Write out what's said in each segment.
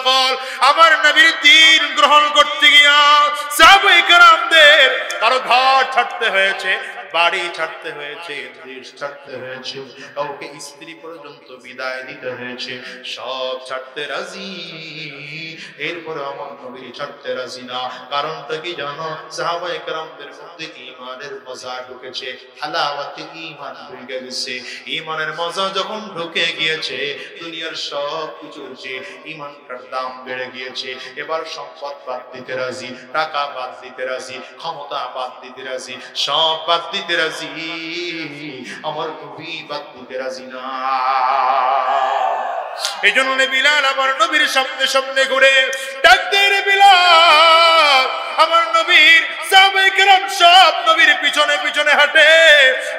পাগল। আমার নবীর দ্বীন গ্রহণ করতে গিয়া সাহাবায়ে কেরামদের কারো ঘর ছাড়তে হয়েছে, বাড়ি ছাড়তে হয়েছে, দেশ ছাড়তে হয়েছে, কাউকে স্ত্রী পর্যন্ত বিদায় দিতে হয়েছে, সব ছাড়তে রাজি। এরপরে আমার নবী ছাড়তে রাজি না। কারণটা কি জানো? সাহাবায়ে কেরামদের মধ্যে ঈমানের মজা ঢুকেছে, হালাওয়াতে ঈমান ঢুকে গেছে। ঈমানের মজা যখন ঢুকে গিয়েছে, দুনিয়ার সব কিছু যে ঈমানটার দাম বেড়ে গিয়েছে। এবার সম্পদ বাদ দিতে রাজি, টাকা বাদ দিতে রাজি, ক্ষমতা বাদ দিতে রাজি, সব বাদ দিতে রাজি, আমার নবী বাদ দিতে রাজি না। এই জন্য বিলাল আমার নবীর সামনে সামনে ঘুরে ডাক দে, রে বিলাল। আমার নবীর সাহাবায়ে কেরাম সব নবীর পিছনে পিছনে হাঁটে,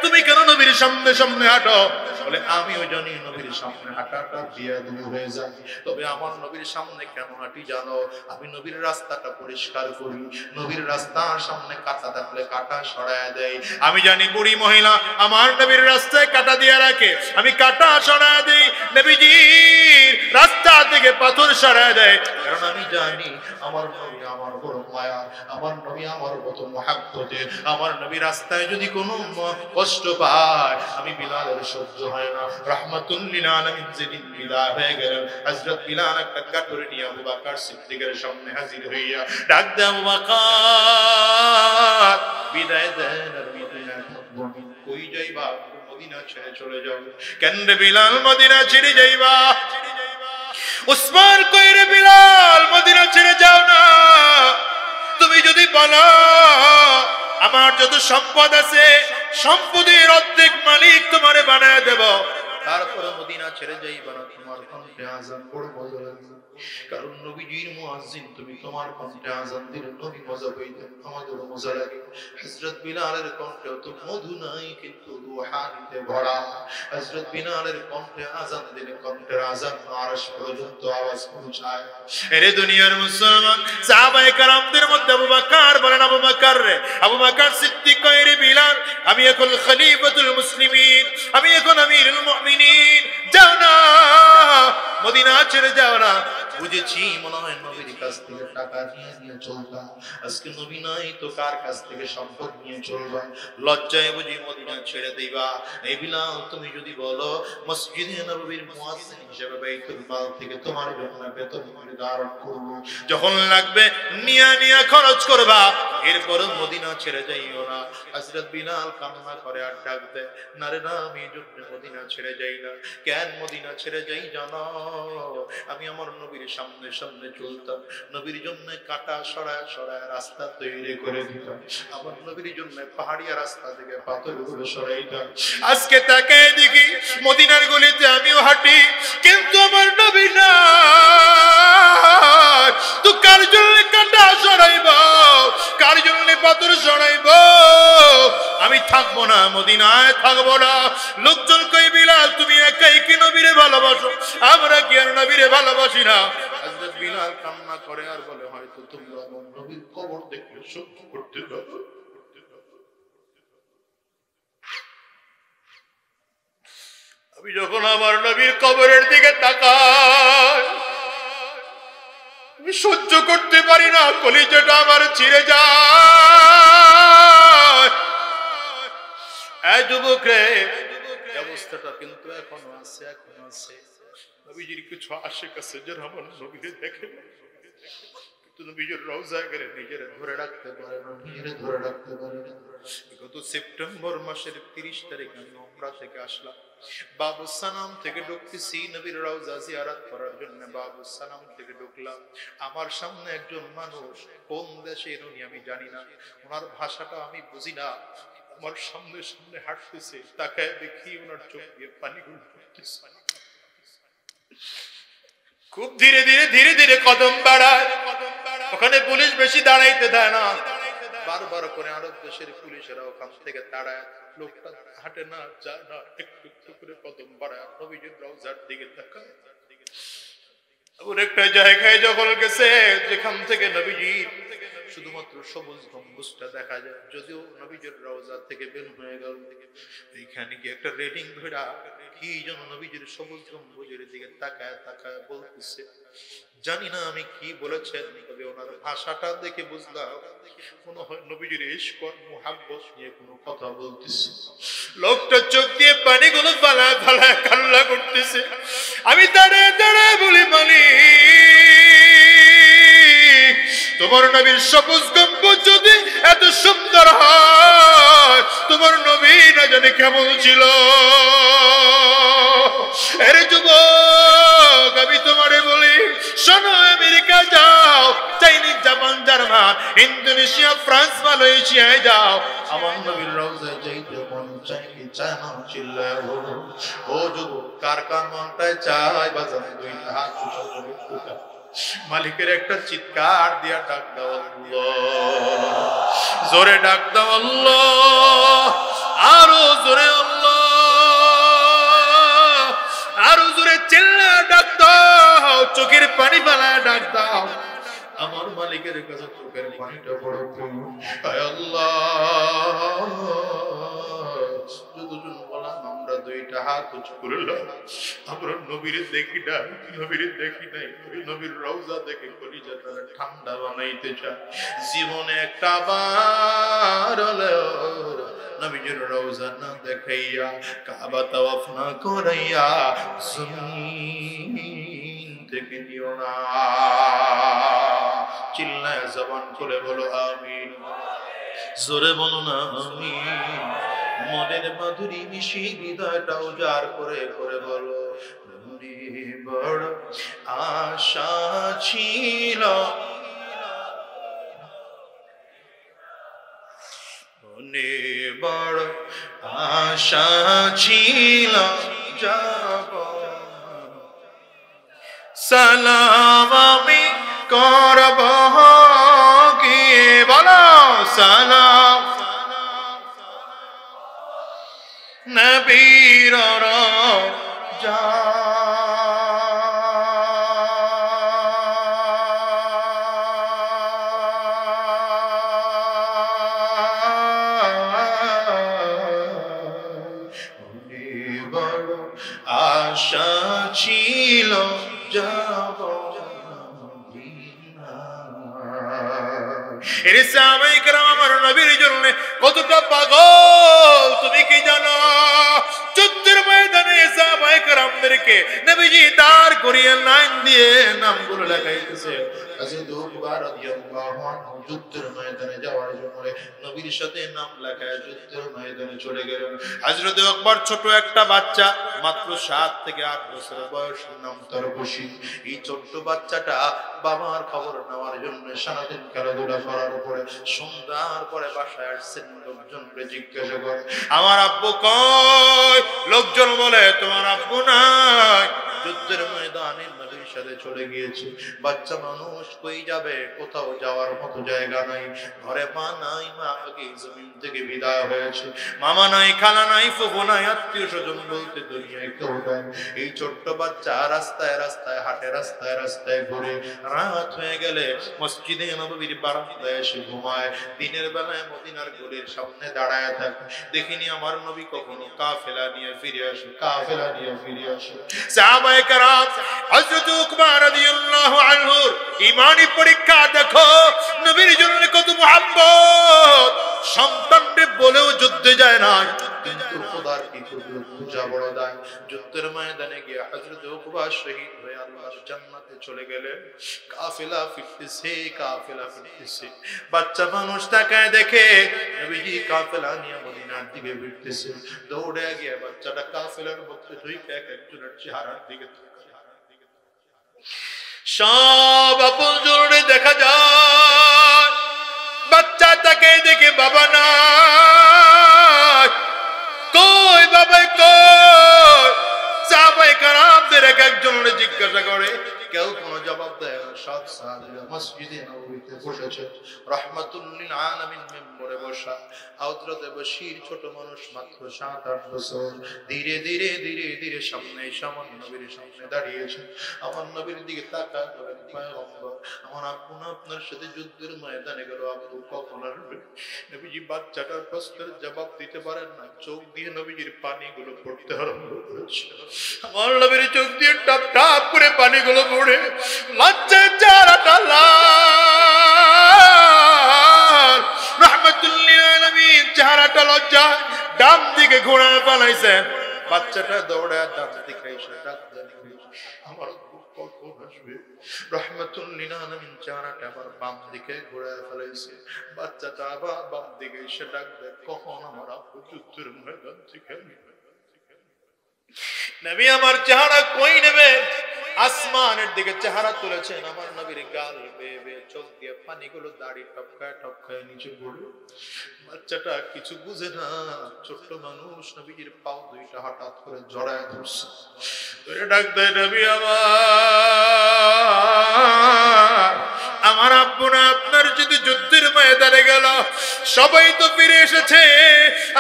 তুমি কেন নবীর সামনে সামনে হাঁটো? বলে আমিও জানি নবীর সামনে হাঁটাটা বিয়াদবি হয়ে যায়, তবে আমার নবীর সামনে কেন হাঁটি জানো? আমি নবীর রাস্তাটা পরিষ্কার করি, নবীর রাস্তার সামনে কাঁটা থাকলে কাঁটা সরায় দেয়। আমি জানি বুড়ি মহিলা আমার নবীর রাস্তায় কাঁটা দিয়ে রাখে, আমি কাঁটা সরায় দেই, নবীজির রাস্তা থেকে পাথর সরায় দেয়, কারণ আমি জানি আমার নবী আমার বড় মায়া, আমার নবী আমার কত মহাব্বতে। আমার নবী রাস্তায় যদি কোনো কষ্ট পায়, আমি বিলালের সহ্য হয় না। রাহমাতুল লিল আলামিন যেদিন বিদায় হয়ে গেলেন, হযরত বিলাল একটা কাটরে নিয়ে আবু বকর সিদ্দিকের সামনে হাজির হইয়া ডাক দেয়, আবু বকর বিদায় দেন, আর বিদায় কই যাইবা? মদিনা ছেড়ে চলে যাও। কেন রে বিলাল মদিনা ছেড়ে যাইবা? উসমান কই, রে বিলাল মদিনা ছেড়ে যাও না। তুমি যদি বলো আমার যত সম্পদ আছে সম্পদের অর্ধেক মালিক তোমারে বানায় দেব, তারপরে মদিনা ছেড়ে যাইবা না, তোমার কণ্ঠে আযান বড় মজা লাগবে। কারণ নবীজির মুয়াজ্জিন তুমি, তোমার কণ্ঠে আযান দিলে নবী মজা পাইতেন, আমাদেরও মজা লাগে। হযরত বিলালের কণ্ঠে তো মধু নাই, কিন্তু রূহানিতে ভরা। হযরত বিলালের কণ্ঠে আযান দিলে কণ্ঠের আযান আরশ পর্যন্ত আওয়াজ পৌঁছায়। এরে দুনিয়ার মুসলমান, সাহাবায়ে কেরামদের মধ্যে আবু বকর বলেন, আবু বকর রে, আবু বকর সিদ্দিক কয়, রে বিলাল আমি এখন খলিফাতুল মুসলিমিন, আমি এখন আমিরুল মুমিনিন, যাও না মদিনা ছেড়ে যাও না। বুঝেছি মনে হয় নবীর কাছ থেকে টাকা নিয়ে চলবা, আজকে নবী নাই তো কার কাছ থেকে সম্পদ নিয়ে চলবা? লজ্জায় বুঝি মদিনা ছেড়ে দিবা? এই বিলাল তুমি যদি বলো মসজিদে নববীর মুয়াজ্জিন হিসেবে বাইতুল মাল থেকে তোমার জন্য বেতন নির্ধারণ করব, যখন লাগবে নিয়া নিয়া খরচ করবা, এরপরও মদিনা ছেড়ে যাইও না। হযরত বিলাল কান্না করে আর ডাক দেয়, না রে না, আমি এই জন্য মদিনা ছেড়ে যাই না। কেন মদিনা ছেড়ে যাই জানো? আমি আমার নবীর সামনে সামনে চলতাম, নবীর জন্য কাটা সরায় সরায় রাস্তা তৈরি করে দিতাম, আমার নবীর জন্য পাহাড়িয়া রাস্তা থেকে পাথরগুলো সরাইতাম। আজকে তাকে দেখি মদিনার গলিতে আমিও হাঁটি, কিন্তু আমার নবী না। তো কার জন্য কাটা সরাইব, কার জন্য পাথর সরাইব? আমি থাকবো না, মদিনায় থাকবো না। লোকজন কই, বিলাল তুমি একাই কি নবীরে ভালোবাসো, আমরা কি আর নবীরে ভালোবাসি না? হযরত বিলাল কান্না করে আর বলে, হয়তো তোমরা আমার নবীর কবর দেখলে সহ্য করতে পারো। আমি যখন আমার নবীর কবরের দিকে তাকাই, আমি সহ্য করতে পারি না, কলিজাটা আমার ছিঁড়ে যায়। এই যুবক রে, অবস্থাটা কিন্তু এখনো আছে, এখনো আছে। নবীজির কিছু আশিক আছে যারা আমার নবীকে দেখে, কিন্তু নবীজির রওজায় গেলে নিজেরা ধরে রাখতে পারে না, নিজেরা ধরে রাখতে পারে না। গত সেপ্টেম্বর মাসের 30 তারিখ আমি উমরা থেকে আসলাম, বাবু সানাম থেকে ঢুকতেছি নবীর রওজা জিয়ারত করার জন্য। বাবু সানাম থেকে ঢুকলাম, আমার সামনে একজন মানুষ, কোন দেশের উনি আমি জানি না, ওনার ভাষাটা আমি বুঝি না, আমার সামনে সামনে হাঁটতেছে, তাকায় দেখি ওনার চোখ দিয়ে পানিগুলো পড়তেছে। খুব ধীরে ধীরে ধীরে ধীরে কদম বাড়ায়, ওখানে পুলিশ বেশি দাঁড়াইতে দেয় না, বারবার করে আরব দেশের পুলিশেরা ওখান থেকে তাড়ায়, লোকটা হাঁটে না, যায় না, একটু একটু করে কদম বাড়ায় নবীজির রওজার দিকে তাকায়। এমন একটা জায়গায় যখন গেছে যেখান থেকে নবীজির শুধুমাত্র সবুজ গম্বুজটা দেখা যায়, যদিও নবীজির রওজা থেকে বের হয়ে গেল। এইখানে কি একটা রেডিং ধরা কি যেন নবীজির সবুজ গম্বুজের দিকে তাকায় তাকায় বলতেছে। জানি না আমি কি বলেছেন, তবে ওনার ভাষাটা দেখে বুঝলাম মনে হয় নবীজির ইশক আর মুহাব্বত নিয়ে কোনো কথা বলতেছে। লোকটা চোখ দিয়ে পানিগুলো ফালায় ফালায় কান্না করতেছে। আমি দাঁড়ায় দাঁড়ায় বলি, মালিক, তোমার নবীর সবুজ গম্বুজ যদি এত সুন্দর হয়, তোমার নবী না জানে কেমন ছিল। আরে যুবক, আমি তোমারে বলি, শোনো, আমেরিকা যাও, Chinese, Japan, German, Indonesia, France, মালয়েশিয়ায় যাও, আমার নবীর রওজায় যাইতে মন চাই কি চায় না? চিল্লায় বলো। ও যুবক, কার কার মনটায় চায়? বাজারে দুইটা হাত উঁচু করে উঠা। মালিকের একটা চিৎকার দিয়া ডাক দাও, আল্লাহ, জোরে ডাক দাও আল্লাহ, আরো জোরে আল্লাহ, আরো জোরে চিল্লা ডাক দাও, চোখের পানি ফেলায় ডাক দাও। আমার মালিকের কাছে চোখের পানিটা বড় প্রিয়। আয় আল্লাহ, যতজন বললাম আমরা দুইটা হাত উঁচু করলাম, আমরা নবীর দেখি না, নবীর দেখি নাই, ওই নবীর রওজা দেখে কলিজাটা ঠান্ডা বানাইতে চায়। জীবনে একটা বার নবীর রওজা না দেখাইয়া, কাবা তাওয়াফ না করাইয়া জমিন থেকে নিও না। চিল্লায় জবান খুলে বলো আমিন, জোরে বলো না আমিন। মনের মাধুরী মিশি হৃদয়টা উজাড় করে করে বলো, বড় আশা ছিল, মনে বড় আশা ছিল, যাব সালাম আমি করব গিয়ে, বলো সালাম নবীর রওজা। বড় আশা ছিল, যাব আমার নবীর জন্য কতটা পাগল তুমি কি জানো? যুদ্ধের ময়দানে সাহাবায়ে কেরামদেরকে নবীজি দাঁড় করিয়ে লাইন দিয়ে নামগুলো লেখাইতেছে। হযরত উকবা রাদিয়াল্লাহু আনহু যুদ্ধের ময়দানে যাওয়ার জন্য নবীর সাথে নাম লেখায় যুদ্ধের ময়দানে চলে গেলেন। হযরত উকবার ছোট একটা বাচ্চা, মাত্র 7 থেকে 8 বছর বয়স, নাম তার বশির। এই ছোট্ট বাচ্চাটা বাবার খবর নেওয়ার জন্য সারাদিন খেলাধুলা করার পরে সন্ধ্যার পরে বাসায় আসছেন। লোকজনকে জিজ্ঞাসা করে, আমার আব্বু কই? লোকজন বলে তোমার আব্বু নাই, যুদ্ধের ময়দানে নবীর সাথে চলে গিয়েছে। বাচ্চা মানুষ কই যাবে? কোথাও যাওয়ার মতো জায়গা নাই, ঘরে মা নাই, মা আগে জমিন থেকে বিদায় হয়েছে, মামা নাই, খালা নাই, ফুফু নাই, আত্মীয় স্বজন বলতে দুনিয়ায় কেউ নাই। এই ছোট্ট বাচ্চা রাস্তায় রাস্তায় হাঁটে, রাস্তায় রাস্তায় ঘুরে, রাত হয়ে গেলে মসজিদে নববীর বারান্দায় এসে ঘুমায়। দিনের বেলায় মদিনার গলির সামনে দাঁড়ায় থাকে। দেখিনি আমার নবী কখনো কাফেলা নিয়ে ফিরে আসে, কাফেলা নিয়ে ফিরে আসে। সাহাবায়ে কেরাম হযরত উকবা রাদিয়াল্লাহু আনহুর ঈমানি পরীক্ষা দেখো, নবীর জন্য কত মুহাব্বত। সন্তানকে বলেও যুদ্ধে যায় না, কিন্তু খোদার কি কুদরত পূজা বড় দায়। যুদ্ধের ময়দানে গিয়ে হযরত উকবা শহীদ হয়ে আল্লাহর জান্নাতে চলে গেলেন। কাফেলা ফিরতেছে, কাফেলা ফিরতেছে। বাচ্চা মানুষ তাকায় দেখে নবীজি কাফেলা নিয়ে মদিনার দিকে ফিরতেছে। দৌড়ে গিয়ে বাচ্চাটা কাফেলার মধ্যে ঢুকে এক একজনের চেহারার দিকে সব আপনজনরে দেখা যায়। বাচ্চা তাকে দেখে বাবা নাই, কই বাবা কই? সাহাবায়ে কেরামদের এক একজনের জিজ্ঞাসা করে, কেউ কোনো জবাব দেয় না। সব সাহাবীরা মসজিদে নববীতে বসেছে, রাহমাতুল লিল আলামিন মেম্বরে বসা। হযরত বশীর ছোট মানুষ, মাত্র 7-8 বছর, ধীরে ধীরে ধীরে ধীরে সামনে আমার নবীর সামনে দাঁড়িয়েছে। আমার নবীর দিকে তাকায় বলেন, পয়গম্বর, আমার আব্বু না আপনার সাথে যুদ্ধের ময়দানে গেল, আব্বু কখন আসবে? নবীজি বাচ্চাটার প্রশ্নের জবাব দিতে পারেন না, চোখ দিয়ে নবীজির পানিগুলো পড়তে আরম্ভ করেছে। আমার নবীর চোখ দিয়ে টপ টপ করে পানিগুলো পড়ে লজ্জায় চেহারাটা লাল। রাহমাতুল লিল আলামিন চেহারাটা লজ্জায় ডান দিকে ঘোরায় ফেলাইছে। বাচ্চাটা দৌড়ায় ডান দিকে এসে ডাক দেয়, আমার কখন আসবে? রাহমাতুল লিল আলামিন চেহারাটা আবার বাম দিকে ঘোরায় ফেলাইছে। বাচ্চাটা আবার বাম দিকে এসে ডাক দেয়, কখন আমার আব্বু যুদ্ধের ময়দান থেকে? নবী আমার চেহারা কই নেবে? আসমানের দিকে চেহারা তুলেছেন। আমার নবীর গাল বেয়ে বেয়ে চোখ দিয়ে পানিগুলো দাড়ি টপকায় টপকায় নিচে পড়ে। বাচ্চাটা কিছু বুঝে না, ছোট্ট মানুষ। নবীজির পাও দুইটা হঠাৎ করে জড়ায় ধরছে, ধরে ডাক দেয়, নবী আমার আব্বু না আপনার যদি যুদ্ধের ময়দানে গেল, সবাই তো ফিরে এসেছে,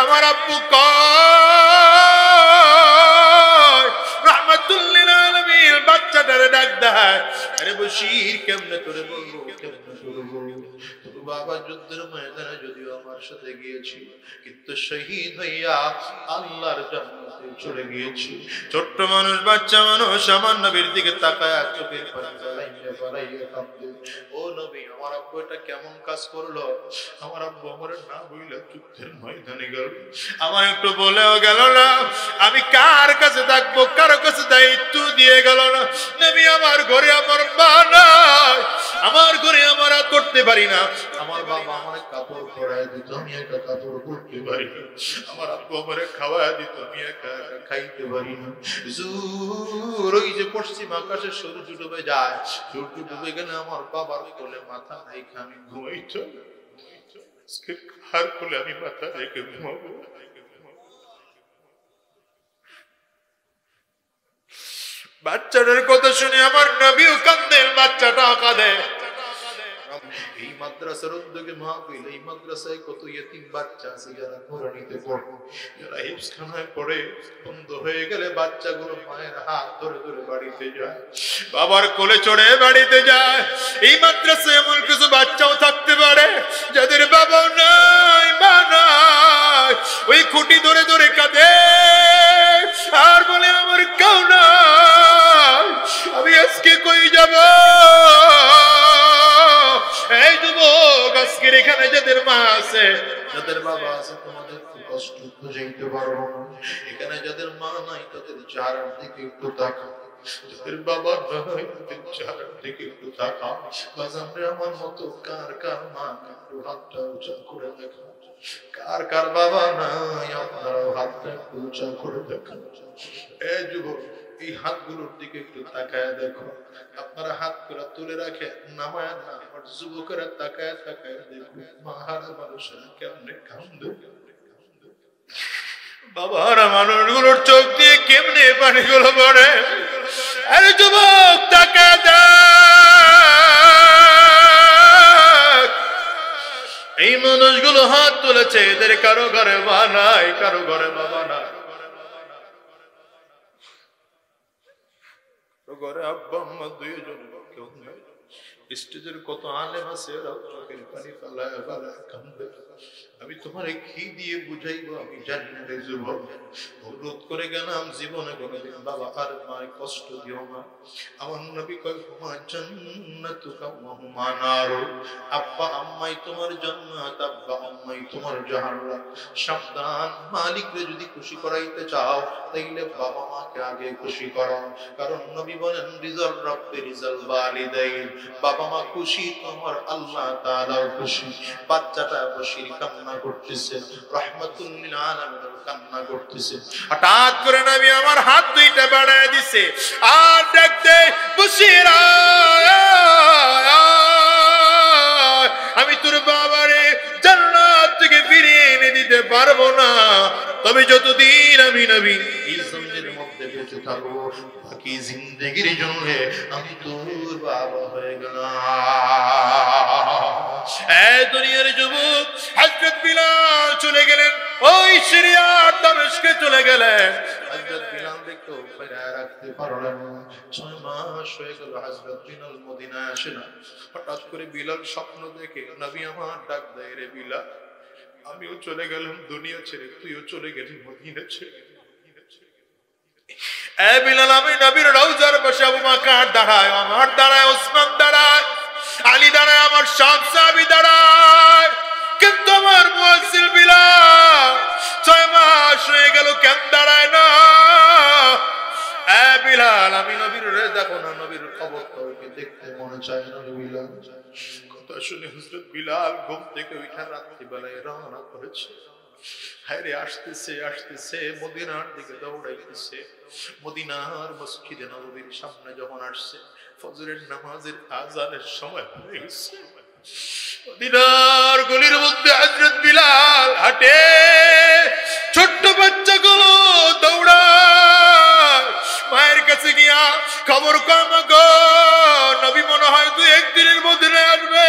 আমার আব্বু কয়? রাহমাতুল লিল আলামিন বাচ্চাটারে ডাক দেয়, আরে বশীর কেমনে তোরে বলবো, কেমনে তোরে বলবো, তোর বাবা যুদ্ধের ময়দানে যদিও আমার সাথে গিয়েছি, কিন্তু শহীদ হইয়া আল্লাহর জান্নাতে চলে গিয়েছি। ছোট্ট মানুষ, বাচ্চা মানুষ আমার নবীর দিকে তাকায় চোখের পানি ফেলাইয়া কাঁদে। ও নবী, আমার আব্বু এটা কেমন কাজ করলো? আমার আব্বু আমার না বইলা যুদ্ধের ময়দানে গেল, আমার একটু বলেও গেল না, আমি কার কাছে থাকবো, কারো কাছে দায়িত্ব দিয়ে গেল না। নবী আমার ঘরে আমার মা নাই, আমার ঘরে আমার করতে পারি না, আমার বাবা আমার কাপড় পরায় দিত, আমি একা কাপড় পরতে পারি না, আমার আব্বু আমার খাওয়ায় দিত, আমি একা একা খাইতে পারি না। জোর ওই যে পশ্চিম আকাশে সূর্য ডুবে যায়, সূর্য ডুবে গেলে আমার বাবার কোলে মাথা রেখে আমি ঘুমাইতো, কার কোলে আমি মাথা রেখে ঘুমাবো? বাচ্চাটার কথা শুনে আমার নবীও কাঁদেন, বাচ্চাটাও কাঁদে। এই মাদ্রাসার উদ্যোগে মাহফিল, এই মাদ্রাসায় কত ইতিম বাচ্চা আছে যারা কোরআনিতে পড়ে, যারা হিফজখানায় পড়ে, বন্ধ হয়ে গেলে বাচ্চাগুলো মায়ের হাত ধরে ধরে বাড়িতে যায়, বাবার কোলে চড়ে বাড়িতে যায়। এই মাদ্রাসায় এমন কিছু বাচ্চাও থাকতে পারে যাদের বাবা নাই, মা নাই, ওই খুঁটি ধরে ধরে কাঁদে আর বলে আমার কেউ নাই, আমি আজকে কই যাব? এই যুবক, আজকের এখানে যাদের মা আছে, যাদের বাবা আছে, তোমাদের কষ্ট বুঝাইতে পারবো না। এখানে যাদের মা নাই তাদের চেহারার দিকে একটু তাকাও, যাদের বাবা নাই তাদের চেহারার দিকে একটু তাকাও। বাজারে আমার মতো কার কার মা, একটু হাতটা উঁচা করে দেখো। কার কার বাবা নাই, আপনারাও হাতটা একটু উঁচা করে দেখো। এই যুবক, এই হাতগুলোর দিকে একটু তাকায় দেখো। আপনারা হাত করে তুলে রাখে, নামায় না, আর যুবকেরা তাকায় তাকায় দেখো মাহারা মানুষেরা কেমনে কান্দে, বাবারা মানুষগুলোর চোখ দিয়ে কেমনে পানিগুলো পড়ে। আরে যুবক, তাকায় দেখ, এই মানুষগুলো হাত তুলেছে, এদের কারো ঘরে মা নাই, কারো ঘরে বাবা নাই, ঘরে আব্বা আম্মা দুইজন, কেউ নাই। স্টেজের কত আলেম আছে, চোখের পানি ফেলায় ফেলায় কান্দে। আমি তোমার কি দিয়ে বুঝাইবো, আমি জানি না রে যুবক। অনুরোধ করে গেলাম, জীবনে কোনোদিন বাবা আর মায় কষ্ট দিও না। আমার নবী কয়, হুমা জান্নাতুকা ওয়া হুমা নারু, আব্বা আম্মাই তোমার জান্নাত, আব্বা আম্মাই তোমার জাহান্নাম। সাবধান, মালিকরে যদি খুশি করাইতে চাও তাইলে বাবা মাকে আগে খুশি করো, কারণ নবী বলেন, রিজাল রাব্বি রিজাল ওয়ালিদাইন, বাবা মা খুশি তোমার আল্লাহ তাআলাও খুশি। বাচ্চাটা বশীর কান্না করতেছে, রাহমাতুল লিল আলামিন কান্না করতেছে। হঠাৎ করে নবী আমার হাত দুইটা বাড়ায় দিছে আর ডাকতে, বশীর আমি তোর বাবারে জান্নাত থেকে ফিরিয়ে এনে দিতে পারবো না, তবে যতদিন আমি নবী এই জমিনের মধ্যে বেঁচে থাকবো, বাকি জিন্দেগির জন্য আমি তোর বাবা হয়ে গেলাম। এই দুনিয়ার যুবক হযরত বিলাল চলে গেলেন, ওই সিরিয়ার দামেস্কে চলে গেলেন। হযরত বিলাল দেখো ফেরা রাখতে পারলেন না। 6 মাস হয়ে গেল হযরত বিলাল মদিনায় আসে না। হঠাৎ করে বিলাল স্বপ্ন দেখে নবী আমার ডাক দেয়, রে বিলাল আমিও চলে গেলাম দুনিয়া ছেড়ে, তুইও চলে গেলি মদিনা ছেড়ে। এ বিলাল, আমি নবীর রওজার পাশে আবু বকর দাঁড়ায়, আমার দাঁড়ায় ওসমান দাঁড়ায়, আলী দাঁড়ায়, আমার সব সাহাবী দাঁড়ায়, কিন্তু আমার মুয়াজ্জিল বিলাল 6 মাস হয়ে গেল কেন দাঁড়ায় না? এ বিলাল, আমি নবীর দেখো না, নবীর খবর তোকে দেখতে মনে চায় না বিলাল। কথা শুনে হযরত বিলাল ঘুম থেকে উঠে রাত্রিবেলায় রওনা করেছে। হায়রে আসতেছে আসতেছে মদিনার দিকে দৌড়াইতেছে। মদিনার মসজিদে নববীর সামনে যখন আসছে, ফজরের নামাজের আযানের সময় হয়ে গেছে। মদিনার গলির মধ্যে হযরত বিলাল হাঁটে, ছোট্ট বাচ্চাগুলো দৌড়ায় মায়ের কাছে গিয়া খবর কম গো, নবী মনে হয় 2-1 দিনের মধ্যে আসবে।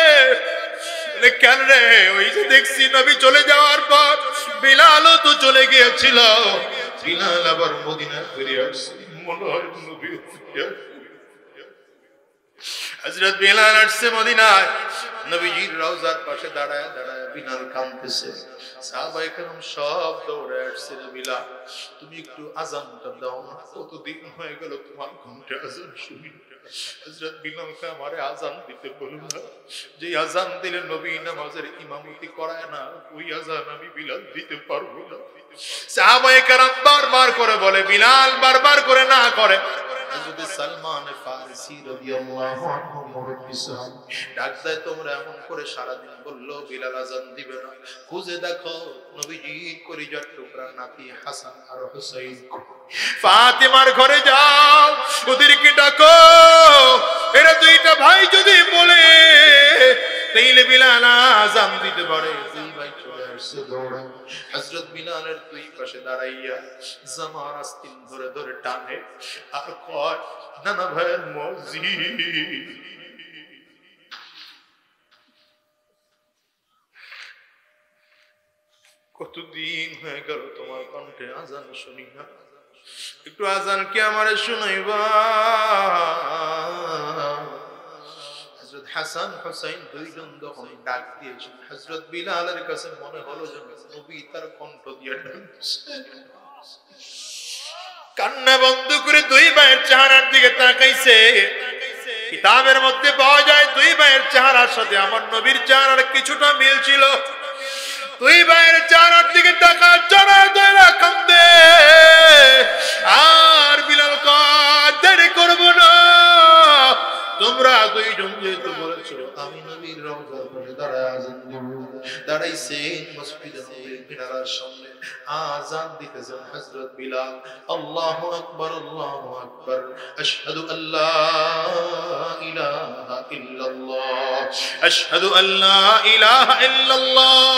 কেন রে? ওই যে দেখছি নবী চলে যাওয়ার পর বিলালও তো চলে গিয়েছিল, বিলাল আবার মদিনায় ফিরে আসছে, মনে হয় নবী ফিরে আসবে। হযরত বিলাল আসছে মদিনায়, নবীজির রওজার পাশে দাঁড়ায় দাঁড়ায় বিলাল কাঁদতেছে। সাহাবায়ে কেরাম সব দৌড়ে আসছে, বিলাল তুমি একটু আযানটা দাও না, কতদিন হয়ে গেল তোমার ঘন্টা আযান শুনি। হযরত বিলালকে আমারে আযান দিতে বলুন না, যে আযান দিলে নবী নামাজের ইমামতি করায় না, ওই আযান আমি বিলাল দিতে পারবো না। সাহাবায়ে কেরাম বারবার করে বলে, বিলাল বারবার করে না করে। হযরত সালমান ফারসি রাদিয়াল্লাহু আনহু মুরব্বি সাহাবী ডাক দেয়, তোমরা এমন করে সারা দিন বললো বিলাল আযান দিবে না, খুঁজে দেখো নবীজির কলিজার টুকরা নাতি হাসান আর হুসাইন ফাতেমার ঘরে যাও, ওদেরকে ডাকো, এরা দুইটা ভাই যদি বলে তাইলে বিলাল আযান দিতে পারে। দুই ভাই চলে আসছে দৌড়ে, হযরত বিলালের দুই পাশে দাঁড়াইয়া জামার আস্তিন ধরে ধরে টানে আর কয়, নানা ভাইয়ের মুয়াজ্জিন কতদিন হয়ে গেল তোমার কণ্ঠে আযান শুনি না, একটু আযান কি আমারে শুনাইবা? হযরত হাসান হুসাইন দুইজন যখন ডাক দিয়েছেন, হযরত বিলালের কাছে মনে হলো যেন নবী তার কণ্ঠ দিয়ে ডাকছে। কান্না বন্ধ করে দুই ভাইয়ের চেহারার দিকে তাকাইছে। কিতাবের মধ্যে পাওয়া যায় দুই ভাইয়ের চেহারার সাথে আমার নবীর চেহারার কিছুটা মিল ছিল। দুই ভাইয়ের চেহারার দিকে তাকায় জড়ায় ধরে কান্দে, আর বিলাল কয় দেরি করবো না, তোমরা দুইজন যেহেতু বলেছো আমি নবীর রওজার পাশে দাঁড়ায় আযান দিব। দাঁড়াইছে মসজিদে নববীর মিনারের সামনে আযান দিতেছেন হযরত বিলাল। আল্লাহু আকবার, আল্লাহু আকবার, আশহাদু আল্লা ইলাহা ইল্লাল্লাহ, আশহাদু আল্লা ইলাহা ইল্লাল্লাহ,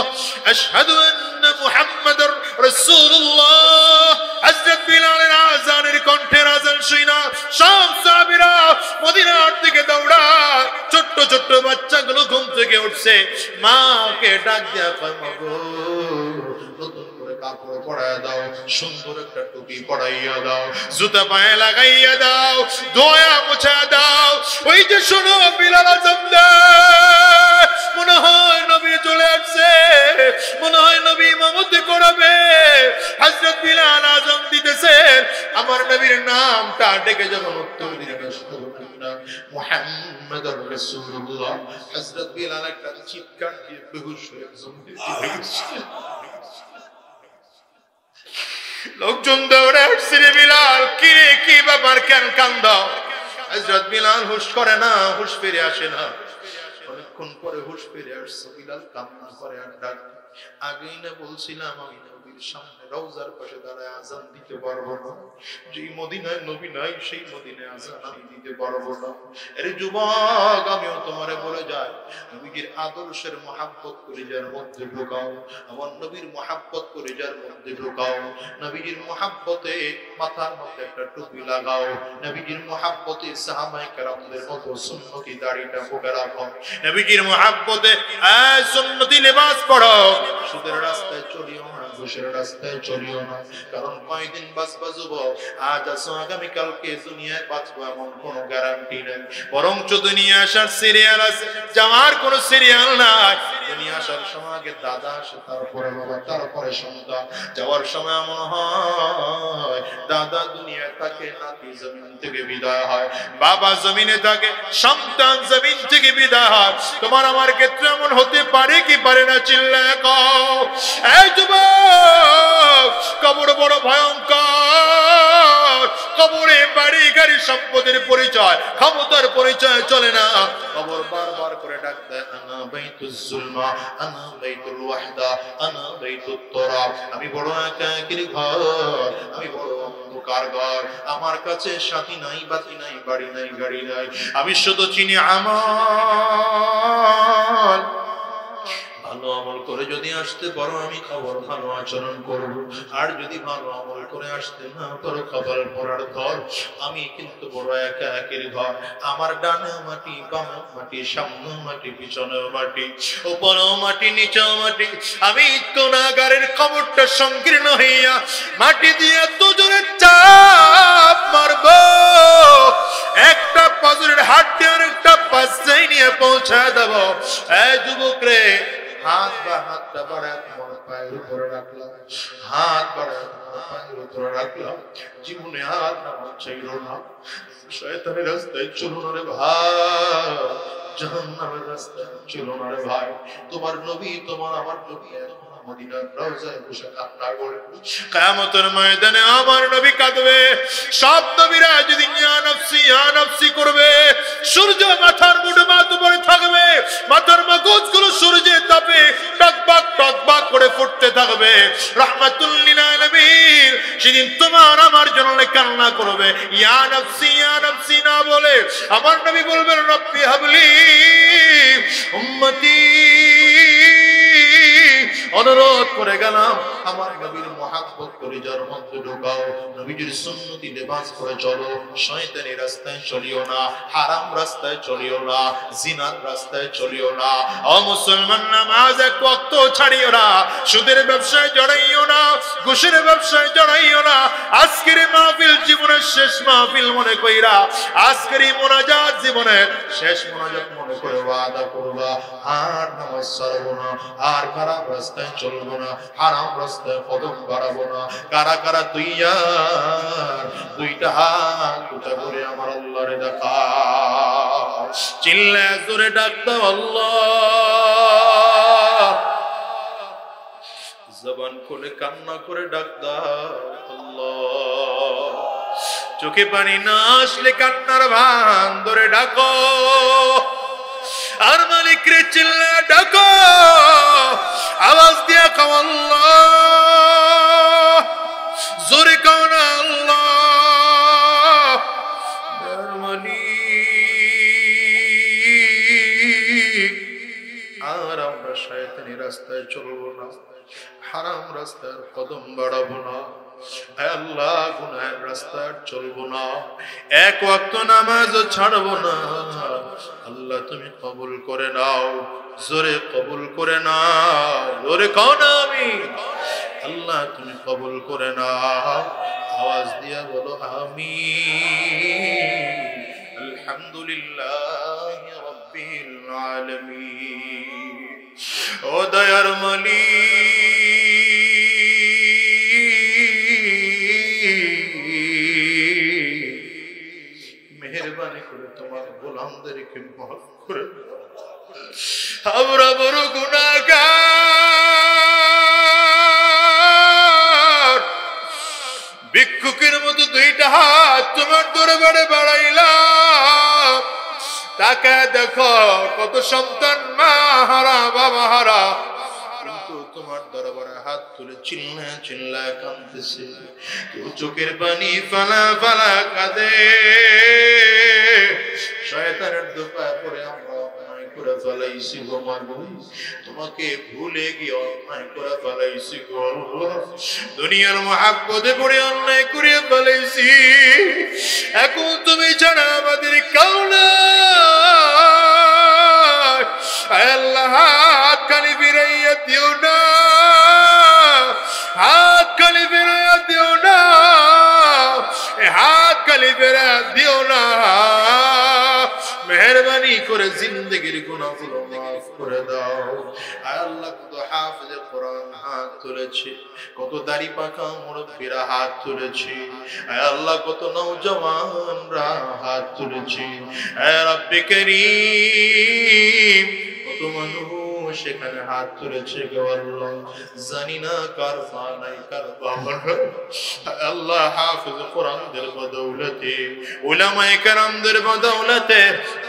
আশহাদু আন্না মুহাম্মাদার রাসূলুল্লাহ। হযরত বিলালের আযানের কণ্ঠের আযান শুনা সব সাহাবীরা মদিনার দিকে দৌড়ায়। ছোট্ট ছোট্ট বাচ্চাগুলো ঘুম থেকে উঠছে, মাকে ডাক দেয়া কয়, মা গো নতুন করে কাপড় পরাইয়া দাও, সুন্দর একটা টুপি পরাইয়া দাও, জুতা পায়ে লাগাইয়া দাও, ধোয়া মুছা দাও। ওই যে শোনো বিলাল আযান দেয়, মনে হয় নবী চলে আসছে, মনে হয় নবী ইমামতি করবে। হযরত বিলাল আযান দিতেছেন, আমার নবীর নামটা ডেকে যখন উত্তর দিলেন মুহাম্মাদুর রাসূলুল্লাহ, হযরত বিলাল একটা চিৎকার দিয়ে বেহুশ হয়ে গেছে। লোকজন দৌড়ে আসছে, বিলাল কি রে, কি ব্যাপার, কেন কান্দাও? হযরত বিলাল হুশ করে না, হুশ ফিরে আসে না। অনেকক্ষণ পরে হুশ ফিরে আসছে, বিলাল কান্না করে আর ডাক, আগেই না বলছিলাম আমি নবীর সামনে রওজার পাশে দাঁড়ায় আজান দিতে পারবো না, যেই মদিনায় নবী নাই সেই মদিনায় আজান আমি দিতে পারবো না। আরে যুবক, আমিও তোমারে বলে যাই, নবীজির আদর্শের মহাব্বত করে যার মধ্যে ঢোকাও, আমার নবীর মহাব্বত করে যার মধ্যে ঢোকাও, নবীজির মহাব্বতে মাথার মধ্যে একটা টুপি লাগাও, নবীজির মহাব্বতে সাহাবায়ে কেরামদের মতো সুন্নতি দাড়িটা মুখে রাখো, নবীজির মহাব্বতে সুন্নতি লিবাস পড়ো। সুদের রাস্তায় চলিও না, ঘুষের রাস্তায় চলিও না, কারণ কয়দিন বাঁচবা যুবক, আজ আছো আগামীকালকে দুনিয়ায় বাঁচবো এমন কোনো গ্যারান্টি নেই। বরঞ্চ দুনিয়া আসার সিরিয়াল আছে, যাওয়ার কোনো সিরিয়াল নাই। দুনিয়া আসার সময় আগে দাদা আসে, তারপরে বাবা, তারপরে সন্তান। যাওয়ার সময় এমন হয় দাদা দুনিয়ায় থাকে, নাতি জমিন থেকে বিদায় হয়, বাবা জমিনে থাকে, সন্তান জমিন থেকে বিদায় হয়। তোমার আমার ক্ষেত্রে এমন হতে পারে কি পারে না? চিল্লায় কও। এই যুবক, কবর বড় ভয়ঙ্কর, কবরে বাড়ি গাড়ি সম্পদের পরিচয়, ক্ষমতার পরিচয় চলে না। কবর বারবার করে ডাক দেয়, আনা বাইতুজ জুলমা, আনা বাইতুল ওয়াহদা, আনা বাইতুত তুরাব। আমি বড় একাকির ঘর, আমি বড় অন্ধকার ঘর, আমার কাছে সাথী নাই, বাতি নাই, বাড়ি নাই, গাড়ি নাই, আমি শুধু চিনি আমল। ভালো আমল করে যদি আসতে পারো আমি খবর ভালো আচরণ করব, আর যদি ভালো আমল করে আসতে না পারো খবর পড়ার ধর। আমি কিন্তু বড় একাকির ঘর, আমার ডানে মাটি, বামে মাটি, সামনে মাটি, পিছনে মাটি, উপরেও মাটি, নিচেও মাটি। আমি গুনাহগারের কবরটা সংকীর্ণ হইয়া মাটি দিয়ে দুজনে চাপ মারব, একটা পাজরের হাড্ডি আর একটা পাশে নিয়ে পৌঁছা দেব। এই যুবক রে, হাত বা হাতটা বাড়ায় তোমার পায়ের উপরে রাখলাম, হাত বাড়ায় তোমার পায়ের উপরে রাখলাম। জীবনে হাত নামাজ চাইল না, শয়তানের রাস্তায় চলো না রে ভাই, জাহান্নামের রাস্তায় চলো না রে ভাই। তোমার নবী, তোমার আমার নবী মদিনার রওজায় বসে কান্না করে, কিয়ামতের ময়দানে আমার নবী কাঁদবে। সব নবীরা যদি ইয়া নফসি ইয়া নফসি করবে, সূর্য মাথার মুঠে মাথা উপরে থাকবে, মাথার মগজগুলো সূর্যের তাপে টকবক টকবক করে ফুটতে থাকবে। রাহমাতুল লিল আলামিন সেদিন তোমার আমার জন্য কান্না করবে, ইয়া নফসি না বলে আমার নবী বলবেন, রব্বি হাবলি উম্মতি। অনুরোধ করে গেলাম, আমার নবীর মহাব্বত করে যার মধ্যে ঢোকাও, নবীজির সুন্নতি লিবাস করে চলো, শয়তানের রাস্তায় চলিও না, হারাম রাস্তায় চলিও না, জিনার রাস্তায় চলিও না। ও মুসলমান, নামাজ এক ওয়াক্ত ছাড়িও না, সুদের ব্যবসায় জড়াইও না, ঘুষের ব্যবসায় জড়াইও না। আজকের মাহফিল জীবনের শেষ মাহফিল মনে কইরা, আজকের মোনাজাত জীবনের শেষ মোনাজাত মনে করে ওয়াদা করবা, আর নামাজ ছাড়বো না, আর খারাপ রাস্তায় চলবো না, হারাম রাস্তায় কদম বাড়াবো না। কারা কারা তুই দুইটা হাত উঠা করে আমার আল্লাহরে দেখা, চিল্লায় জোরে ডাক দাও আল্লাহ, জবান খুলে কান্না করে ডাক দাও আল্লাহ। চোখে পানি না আসলে কান্নার ভান ধরে ডাকো, আর মালিক রে চিল্লায় ডাকো, আওয়াজ দিয়া কাও আল্লাহ, জোরে কাও না আল্লাহ। আর আমরা শয়তানি রাস্তায় চলবো না, হারাম রাস্তার কদম বাড়াবো না, আল্লাহ গুনাহের রাস্তায় চলবো না, এক ওয়াক্ত নামাজও ছাড়বো না। আল্লাহ তুমি কবুল করে নাও, জোরে কবুল করে নাও, জোরে কাও না আমিন। আল্লাহ তুমি কবুল করে নাও, আওয়াজ দিয়া বলো আমিন। আলহামদুলিল্লাহি রাব্বিল আলামিন। ও দয়ার মালিক, মেহেরবানি করে তোমার গোলামদেরকে মাফ করে দাও। আমরা বড় গুনাহগার, ভিক্ষুকের মতো দুইটা হাত তোমার দরবারে বাড়াইলাম। তাকে দেখো কত সন্তান মা হারা বাবা হারা, কিন্তু তোমার দরবারে হাত তুলে চিল্লা চিল্লা কাঁদতেছে, কেউ চোখের পানি ফালা ফালা কাঁদে। শয়তানের দোপায় পড়ে আমরা অন্যায় করে ফেলাইছি গো মাগো, তোমাকে ভুলে গিয়ে অন্যায় করে ফেলাইছি গো আল্লাহ। দুনিয়ার মহাব্বতে পড়ে অন্যায় করে ফেলাইছি, এখন তুমি ছাড়া আমাদের কেউ নাই। আল্লাহ হাত খালি ফিরাইয়া দিও না, হাত খালি ফিরাইয়া দিও না, হাত খালি ফিরাইয়া দিও না। মেহরবানি করে জিন্দেগির গুনাহগুলো মাফ করে দাও। আয় আল্লাহ, কত হাফেজে কোরআন হাত তুলেছে, কত দাড়ি পাকা মুরব্বিরা হাত তুলেছে, আয় আল্লাহ কত নওজওয়ানরা হাত তুলেছে। আয় রাব্বে কারীম, কত মানুষ সেখানে হাত তুলেছে গো আল্লাহ, জানি না কার মা নাই কার বাবা নাই। আল্লাহ হাফেজ কোরআনদের বদৌলতে, উলামায়ে কেরামদের বদৌলতে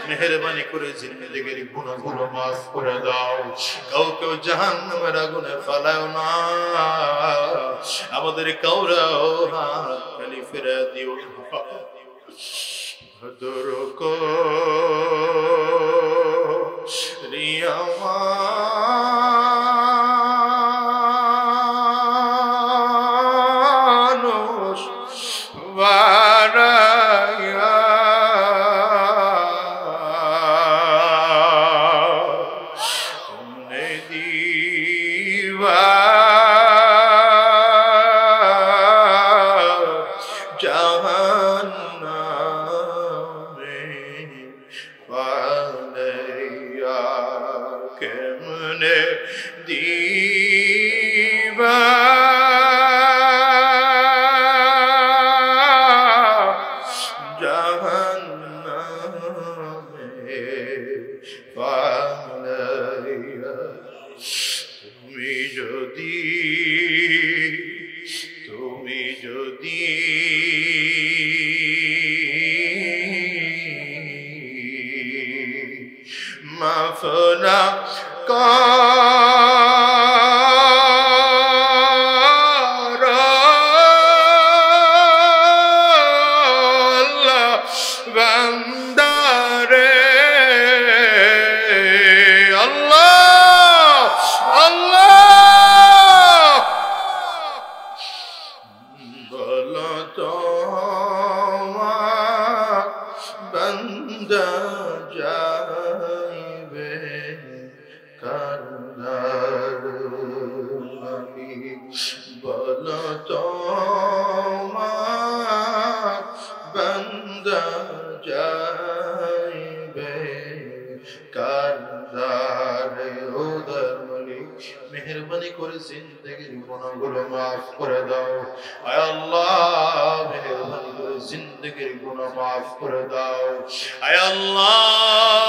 মেহেরবানি করে জিন্দেগির গুনাহগুলো মাফ করে দাও। কাউকে জাহান্নামের আগুনে ফেলাও না, আমাদের কাউরাও হাত খালি ফিরে দিও না। ভদ্র কো রিয়া মানুষ বানায়া তুমনে দিবা জাহান্নামে বানায়া, কেমনে দিবা জাহান্নামে বানায়া। তুমি যদি মাফ না করো আল্লাহ বান্দারে, আল্লাহ আল্লাহ বলো তোমার বান্দা যাইবে কান্নার লাগি, বলো তোমার বান্দা যাইবে কান্নার। ও দয়াময়, মেহেরবানি করে জিন্দেগির গুনাহগুলো মাফ করে দাও। আয় আল্লাহ, মেহেরবানি করে জিন্দেগির গুনাহ মাফ করে দাও। আয় আল্লাহ,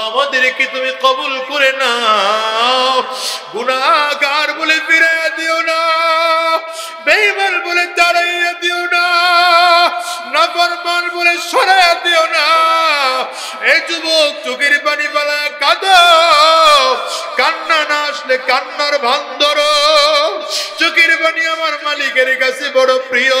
আমাদেরকে তুমি কবুল করে নাও। গুনাহগার বলে ফিরিয়ে দিও না, বেঈমান বলে তাড়াইয়া দিও না, নাফরমান বলে সরাইয়া দিও না। এই যুবক চোখের পানি ফেলা কাঁদো, কান্না না আসলে কান্নার ভান ধরো। চোখের পানি আমার মালিকের কাছে বড় প্রিয়।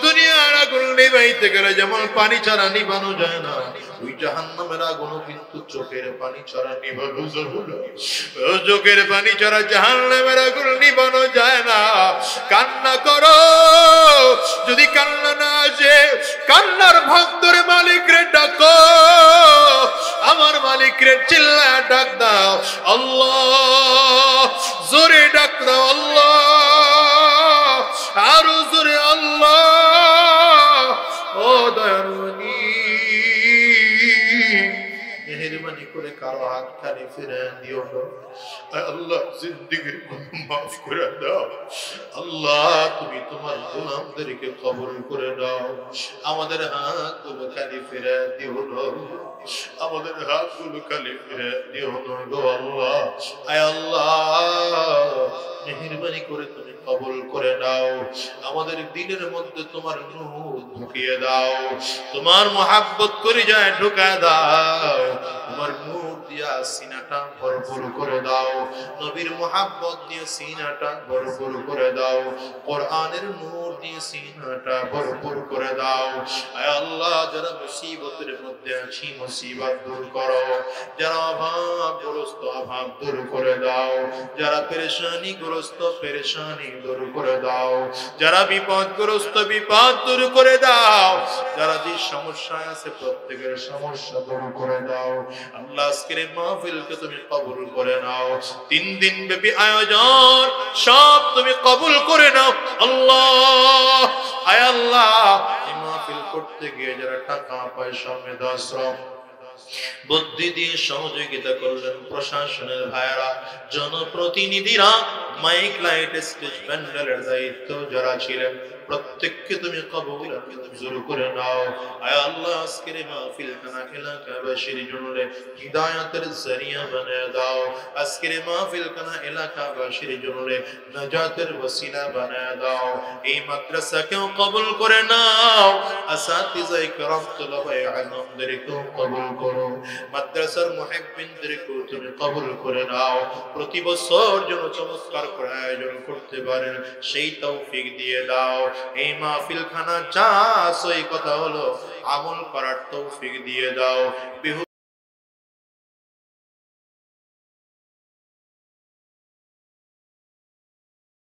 দুনিয়ার আগুন নিভাইতে গেলে যেমন পানি ছাড়া নিভানো যায় না, ওই জাহান্নামের আগুন কিন্তু চোখের পানি ছাড়া নিভানো যাবে না। চোখের পানি ছাড়া জাহান্নামের আগুন নিভানো যায় না। কান্না করো, যদি কান্না না আসে কান্নার ভাগ ধরে মালিকরে ডাকো, আমার মালিকরে চিল্লায় ডাক দাও, আল্লাহ জোরে ডাক দাও, আল্লাহ আরো জোরে, আল্লাহ। ও দয়াময়, মেহেরবানি করে কারো হাত খালি ফিরে দিও না। আল্লাহ জিন্দেগির গুনাহ মাফ করে দাও। আল্লাহ তুমি তোমার গোলামদেরকে কবুল করে দাও। আমাদের হাতগুলো খালি ফিরে দিও না, আমাদের হাতগুলো খালি ফিরে দিও না গো আল্লাহ। আয় আল্লাহ, মেহেরবানি করে তুমি কবুল করে নাও। আমাদের দিলের মধ্যে তোমার নূর ঢুকিয়ে দাও, তোমার মহব্বত করে যায় ঢুকা দাও, তোমার নূর দিয়া সিনাটা ভরপুর করে দাও, নবীর মুহাব্বত দিয়ে সিনাটা ভরপুর করে দাও, কোরআনের নূর দিয়ে সিনাটা ভরপুর করে দাও। আয় আল্লাহ, যারা মুসিবতের মধ্যে আছি মুসিবত দূর করো, যারা অভাবগ্রস্ত অভাব দূর করে দাও, যারা পেরেশানিগ্রস্ত পেরেশানি দূর করে দাও, যারা বিপদগ্রস্ত বিপদ দূর করে দাও, যারা যে সমস্যায় আছে প্রত্যেকের সমস্যা দূর করে দাও। আল্লাহ আজকের মাহফিলকে তুমি কবুল করে নাও, 3 দিন ব্যাপী আয়োজন সব তুমি কবুল করে নাও আল্লাহ। আয় আল্লাহ, এই মাহফিল করতে গিয়ে যারা টাকা পয়সা মেধা শ্রম বুদ্ধি দিয়ে সহযোগিতা করলেন, প্রশাসনের ভাইরা, জনপ্রতিনিধিরা, মাইক লাইট স্টেজ প্যান্ডেলের দায়িত্ব যারা ছিলেন, প্রত্যেককে তুমি কবুল মঞ্জুর করে নাও। আয় আল্লাহ, আজকের মাহফিল খানা এলাকাবাসীর জন্য হিদায়াতের জরিয়া বানিয়ে দাও, আজকের মাহফিল খানা এলাকাবাসীর জন্য নাজাতের ওসিলা বানিয়ে দাও। এই মাদ্রাসাকেও কবুল করে নাও, আসাতিজায়ে کرام তলবায়ে আলমদেরকেও কবুল করো, মাদ্রাসার মুহিব্বিনদেরকেও তুমি কবুল করে নাও। প্রতি বছর যেন চমৎকার করে আয়োজন করতে পারেন সেই তৌফিক দিয়ে দাও। এই মাহফিল খানা যা সই কথা হলো আমল করার তৌফিক দিয়ে দাও।